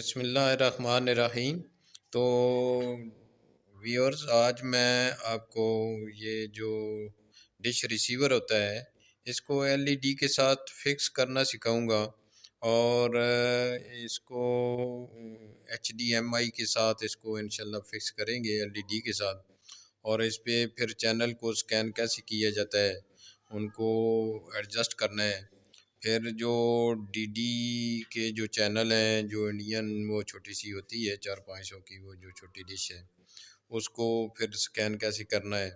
बिस्मिल्लाहिर्रहमानिर्रहीम। तो व्यूअर्स, आज मैं आपको ये जो डिश रिसीवर होता है इसको एलईडी के साथ फिक्स करना सिखाऊंगा। और इसको एचडीएमआई के साथ इसको इंशाल्लाह फिक्स करेंगे एलईडी के साथ। और इस पे फिर चैनल को स्कैन कैसे किया जाता है, उनको एडजस्ट करना है। फिर जो डीडी के जो चैनल हैं, जो इंडियन वो छोटी सी होती है 400-500 की, वो जो छोटी डिश है उसको फिर स्कैन कैसे करना है,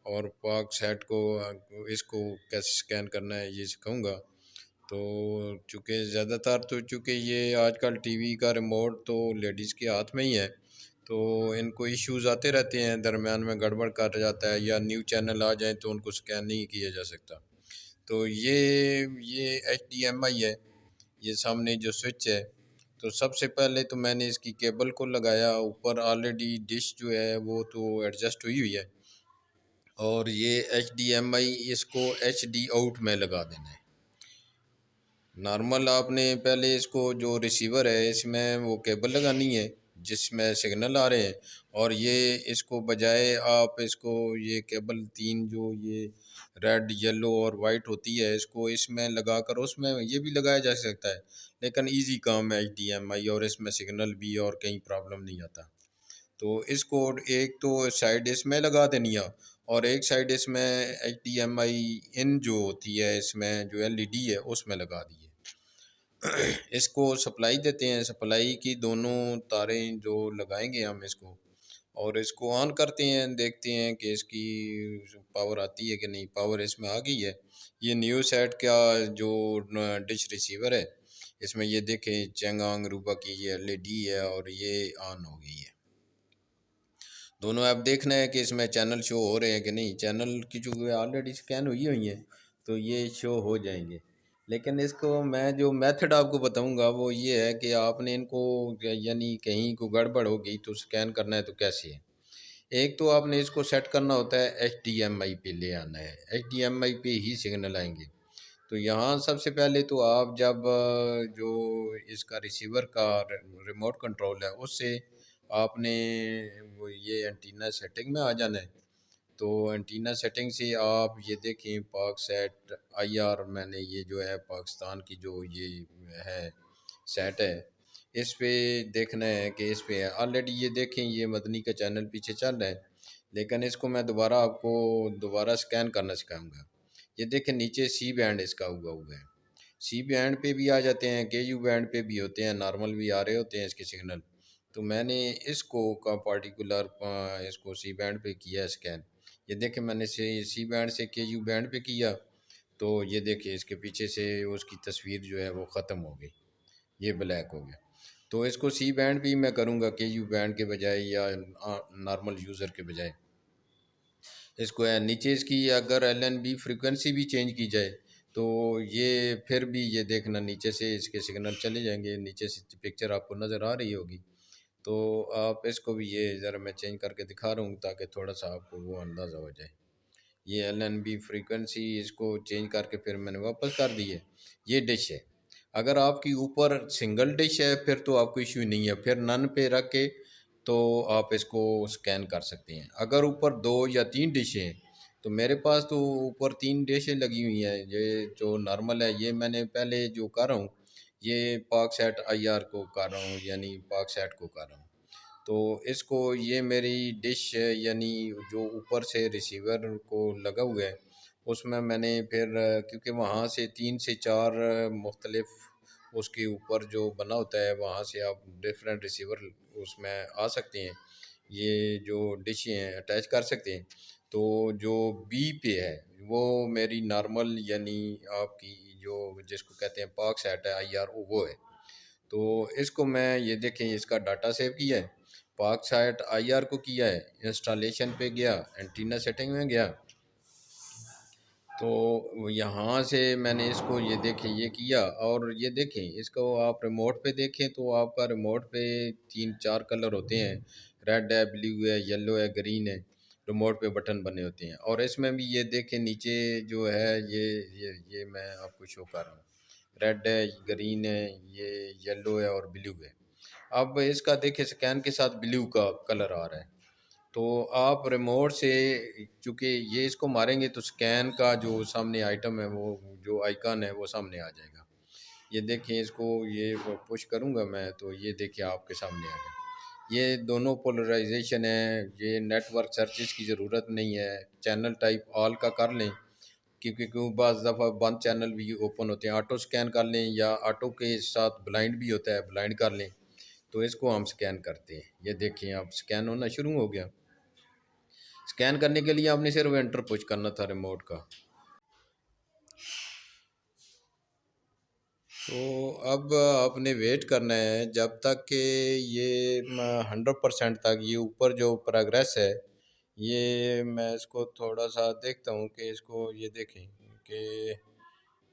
और पाक सेट को इसको कैसे स्कैन करना है ये सिखाऊंगा। तो चूँकि ज़्यादातर तो चूँकि ये आजकल टीवी का रिमोट तो लेडीज़ के हाथ में ही है, तो इनको इश्यूज़ आते रहते हैं, दरमियान में गड़बड़ कर जाता है या न्यू चैनल आ जाए तो उनको स्कैन नहीं किया जा सकता। तो ये एचडीएमआई है, ये सामने जो स्विच है। तो सबसे पहले तो मैंने इसकी केबल को लगाया, ऊपर ऑलरेडी डिश जो है वो तो एडजस्ट हुई हुई है। और ये एचडीएमआई इसको एचडी आउट में लगा देना है। नॉर्मल आपने पहले इसको जो रिसीवर है इसमें वो केबल लगानी है जिसमें सिग्नल आ रहे हैं, और ये इसको बजाय आप इसको ये केबल तीन जो ये रेड येलो और वाइट होती है इसको इसमें लगाकर उसमें ये भी लगाया जा सकता है। लेकिन इजी काम है एचडीएमआई, और इसमें सिग्नल भी और कहीं प्रॉब्लम नहीं आता। तो इसको एक तो साइड इसमें लगा देनी है, और एक साइड इसमें एचडीएमआई इन जो होती है इसमें जो एलईडी है उसमें लगा दी है। इसको सप्लाई देते हैं, सप्लाई की दोनों तारें जो लगाएंगे हम इसको, और इसको ऑन करते हैं, देखते हैं कि इसकी पावर आती है कि नहीं। पावर इसमें आ गई है। ये न्यू सेट का जो डिश रिसीवर है इसमें ये देखें चेंगांग रूबा की ये एलईडी है और ये ऑन हो गई है। दोनों ऐप देखना है कि इसमें चैनल शो हो रहे हैं कि नहीं। चैनल की जो ऑलरेडी स्कैन हुई हैं तो ये शो हो जाएंगे। लेकिन इसको मैं जो मेथड आपको बताऊंगा वो ये है कि आपने इनको यानी कहीं को गड़बड़ हो गई तो स्कैन करना है तो कैसे है। एक तो आपने इसको सेट करना होता है, एचडीएमआई पे ले आना है, एचडीएमआई पे ही सिग्नल आएंगे। तो यहाँ सबसे पहले तो आप जब जो इसका रिसीवर का रिमोट कंट्रोल है उससे आपने वो ये एंटीना सेटिंग में आ जाना है। तो एंटीना सेटिंग से आप ये देखें पाक सेट आईआर, मैंने ये जो है पाकिस्तान की जो ये है सेट है, इस पे देखना है कि इस पे ऑलरेडी ये देखें ये मदनी का चैनल पीछे चल रहा है। लेकिन इसको मैं दोबारा आपको दोबारा स्कैन करना सिखाऊंगा। ये देखें नीचे सी बैंड इसका हुआ है। सी बैंड पे भी आ जाते हैं, के यू बैंड पे भी होते हैं, नॉर्मल भी आ रहे होते हैं इसके सिग्नल। तो मैंने इसको का पार्टिकुलर इसको सी बैंड पे किया स्कैन। ये देखें मैंने सी बैंड से के यू बैंड पे किया, तो ये देखिए इसके पीछे से उसकी तस्वीर जो है वो ख़त्म हो गई, ये ब्लैक हो गया। तो इसको सी बैंड भी मैं करूँगा के यू बैंड के बजाय या नॉर्मल यूज़र के बजाय। इसको है नीचे इसकी अगर एलएनबी फ्रीक्वेंसी भी चेंज की जाए तो ये फिर भी ये देखना नीचे से इसके सिग्नल चले जाएंगे। नीचे से पिक्चर आपको नज़र आ रही होगी, तो आप इसको भी ये ज़रा मैं चेंज करके दिखा रहा हूँ ताकि थोड़ा सा आपको वो अंदाज़ा हो जाए। ये एलएनबी फ्रीक्वेंसी इसको चेंज करके फिर मैंने वापस कर दी है। ये डिश है। अगर आपकी ऊपर सिंगल डिश है फिर तो आपको इश्यू नहीं है, फिर नन पे रख के तो आप इसको स्कैन कर सकते हैं। अगर ऊपर 2 या 3 डिशें हैं, तो मेरे पास तो ऊपर 3 डिशें लगी हुई हैं। ये जो नॉर्मल है ये मैंने पहले जो कर रहा हूँ ये पाक सेट आईआर को कर रहा हूँ, यानी पाक सेट को कर रहा हूँ। तो इसको ये मेरी डिश यानी जो ऊपर से रिसीवर को लगा हुआ है उसमें मैंने फिर क्योंकि वहाँ से 3 से 4 मुख्तलिफ उसके ऊपर जो बना होता है वहाँ से आप डिफरेंट रिसीवर उसमें आ सकते हैं, ये जो डिशें हैं अटैच कर सकते हैं। तो जो बी पे है वो मेरी नॉर्मल यानी आपकी जो जिसको कहते हैं पाक सेट है आईआर वो है। तो इसको मैं ये देखें इसका डाटा सेव किया है, पार्क साइट आईआर को किया है, इंस्टॉलेशन पे गया, एंटीना सेटिंग में गया। तो यहाँ से मैंने इसको ये देखें ये किया, और ये देखें इसको आप रिमोट पे देखें तो आपका रिमोट पे 3-4 कलर होते हैं, रेड है, ब्लू है, येलो है, ग्रीन है। रिमोट पे बटन बने होते हैं, और इसमें भी ये देखें नीचे जो है ये मैं आपको शो कर रहा हूँ। रेड है, ग्रीन है, ये येलो है और ब्लू है। अब इसका देखिए स्कैन के साथ ब्लू का कलर आ रहा है। तो आप रिमोट से, चूँकि ये इसको मारेंगे तो स्कैन का जो सामने आइटम है, वो जो आइकन है वो सामने आ जाएगा। ये देखिए, इसको ये पुश करूँगा मैं तो ये देखिए आपके सामने आ गया। ये दोनों पोलराइजेशन है, ये नेटवर्क सर्चेस की ज़रूरत नहीं है, चैनल टाइप ऑल का कर लें, क्योंकि बाज़ दफ़ा बंद चैनल भी ओपन होते हैं। ऑटो स्कैन कर लें या ऑटो के साथ ब्लाइंड भी होता है, ब्लाइंड कर लें। तो इसको हम स्कैन करते हैं। ये देखिए अब स्कैन होना शुरू हो गया। स्कैन करने के लिए आपने सिर्फ एंटर पुश करना था रिमोट का। तो अब आपने वेट करना है जब तक कि ये 100% तक ये ऊपर जो प्रोग्रेस है, ये मैं इसको थोड़ा सा देखता हूँ कि इसको ये देखें कि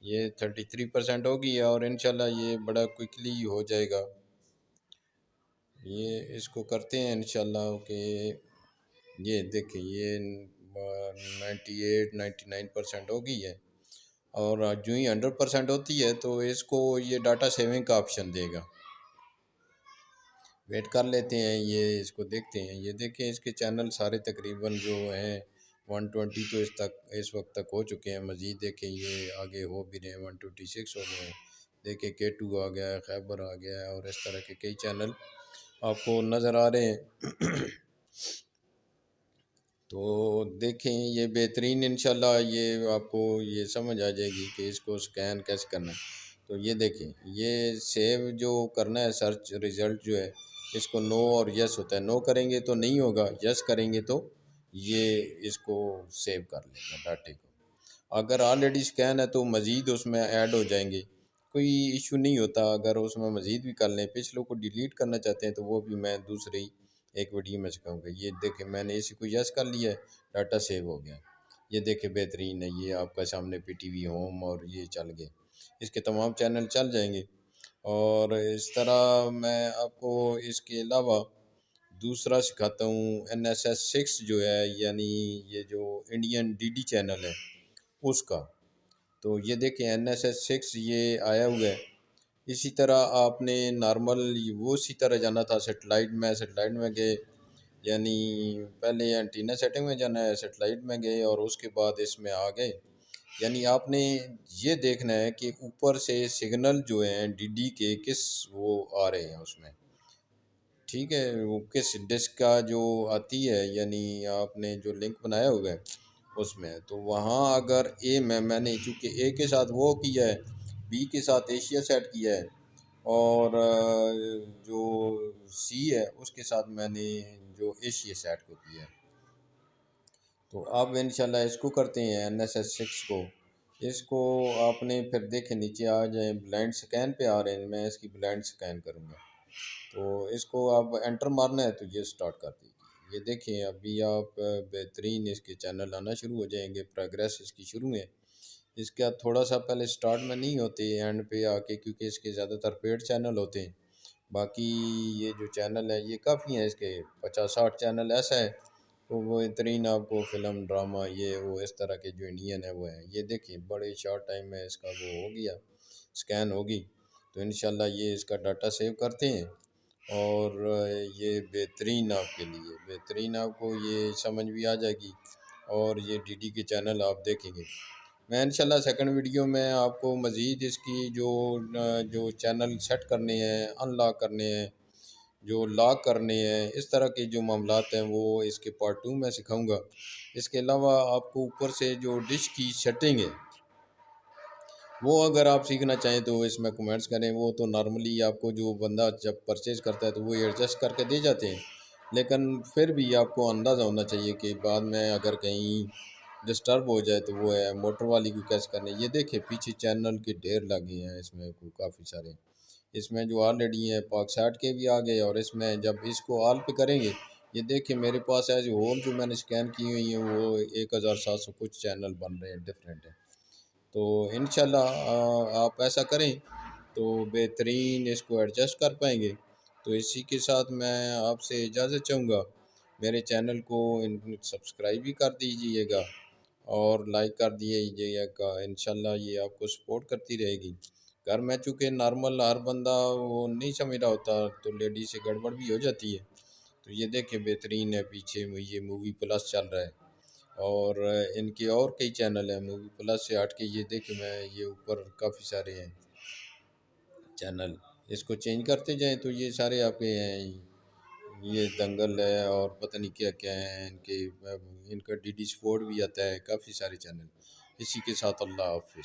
ये 33% होगी और इंशाल्लाह ये बड़ा क्विकली हो जाएगा। ये इसको करते हैं इंशाल्लाह कि ये देखें ये 98-99% हो गई है। और जो ही 100% होती है तो इसको ये डाटा सेविंग का ऑप्शन देगा। वेट कर लेते हैं, ये इसको देखते हैं। ये देखें इसके चैनल सारे तकरीबन जो हैं 120 तो इस वक्त तक हो चुके हैं। मज़ीद देखें ये आगे हो भी रहे हैं, 126 हो गए हैं। देखें K2 आ गया है, खैबर आ गया है और इस तरह के कई चैनल आपको नज़र आ रहे हैं। तो देखें ये बेहतरीन, इंशाल्लाह ये आपको ये समझ आ जाएगी कि इसको स्कैन कैसे करना है। तो ये देखें, ये सेव जो करना है सर्च रिज़ल्ट जो है, इसको नो और यस होता है। नो करेंगे तो नहीं होगा, यस करेंगे तो ये इसको सेव कर लेगा डाटे को। अगर ऑलरेडी स्कैन है तो मज़ीद उसमें ऐड हो जाएंगे, कोई इशू नहीं होता। अगर उसमें मज़ीद भी कर लें, पिछलों को डिलीट करना चाहते हैं तो वो भी मैं दूसरी एक वीडियो में सिखाऊंगा। ये देखें मैंने इसी को यस कर लिया है, डाटा सेव हो गया। ये देखें बेहतरीन है, ये आपका सामने PTV होम और ये चल गए, इसके तमाम चैनल चल जाएंगे। और इस तरह मैं आपको इसके अलावा दूसरा सिखाता हूँ, NSS 6 जो है, यानी ये जो इंडियन DD चैनल है उसका। तो ये देखें NSS 6 ये आया हुआ है। इसी तरह आपने नॉर्मल वो इसी तरह जाना था सेटेलाइट में गए, यानी पहले एंटीना सेटिंग में जाना है, सेटेलाइट में गए और उसके बाद इसमें आ गए। यानी आपने ये देखना है कि ऊपर से सिग्नल जो हैं DD के किस वो आ रहे हैं उसमें, ठीक है, वो किस डिस्क का जो आती है, यानी आपने जो लिंक बनाया हुआ है उसमें। तो वहाँ अगर मैंने चूँकि ए के साथ वो किया है, बी के साथ एशिया सेट किया है और जो सी है उसके साथ मैंने जो एशिया सेट को किया है। तो अब इंशाल्लाह इसको करते हैं NSS 6 को। इसको आपने फिर देखें नीचे आ जाए, ब्लाइंड स्कैन पे आ रहे हैं, मैं इसकी ब्लाइंड स्कैन करूँगा। तो इसको आप एंटर मारना है तो ये स्टार्ट कर दीजिए। ये देखें अभी आप बेहतरीन इसके चैनल आना शुरू हो जाएंगे, प्रोग्रेस इसकी शुरू है। इसका थोड़ा सा पहले स्टार्ट में नहीं होती, एंड पे आके, क्योंकि इसके ज़्यादातर पेड चैनल होते हैं। बाकी ये जो चैनल है ये काफ़ी हैं, इसके 50-60 चैनल ऐसा है। तो वो बेहतरीन आपको फ़िल्म ड्रामा ये वो इस तरह के जो इंडियन है वो हैं। ये देखिए बड़े शॉर्ट टाइम में इसका वो हो गया, स्कैन होगी। तो इंशाल्लाह ये इसका डाटा सेव करते हैं और ये बेहतरीन आपके लिए, बेहतरीन आपको ये समझ भी आ जाएगी और ये DD के चैनल आप देखेंगे। मैं इंशाल्लाह सेकंड वीडियो में आपको मज़ीद इसकी जो चैनल सेट करने हैं, अनलॉक करने हैं, जो लॉक करने हैं, इस तरह के जो मामलात हैं वो इसके पार्ट 2 में सिखाऊंगा। इसके अलावा आपको ऊपर से जो डिश की सेटिंग है वो अगर आप सीखना चाहें तो इसमें कमेंट्स करें। वो तो नॉर्मली आपको जो बंदा जब परचेज़ करता है तो वो एडजस्ट करके दे जाते हैं, लेकिन फिर भी आपको अंदाज़ा होना चाहिए कि बाद में अगर कहीं डिस्टर्ब हो जाए तो वो है मोटर वाली को कैसे करने। ये देखें पीछे चैनल के ढेर लगे हैं इसमें काफ़ी सारे। इसमें जो ऑलरेडी हैं पाकसाट के भी आ गए और इसमें जब इसको ऑल पे करेंगे, ये देखिए मेरे पास एज होल जो मैंने स्कैन की हुई हैं वो 1700 कुछ चैनल बन रहे हैं, डिफरेंट है। तो इंशाल्लाह आप ऐसा करें तो बेहतरीन इसको एडजस्ट कर पाएंगे। तो इसी के साथ मैं आपसे इजाज़त चाहूँगा। मेरे चैनल को सब्सक्राइब भी कर दीजिएगा और लाइक कर दीजिएगा। इंशाल्लाह ये आपको सपोर्ट करती रहेगी। घर में चूँकि नॉर्मल हर बंदा वो नहीं समझ रहा होता, तो लेडीज से गड़बड़ भी हो जाती है। तो ये देखें बेहतरीन है, पीछे ये मूवी प्लस चल रहा है, और इनके और कई चैनल हैं। मूवी प्लस से हट के ये देखें, मैं ये ऊपर काफ़ी सारे हैं चैनल, इसको चेंज करते जाएं तो ये सारे आपके हैं। ये दंगल है और पता नहीं क्या क्या है इनके, इनका डीडी स्पोर्ट भी आता है, काफ़ी सारे चैनल। इसी के साथ अल्लाह हाफिज़।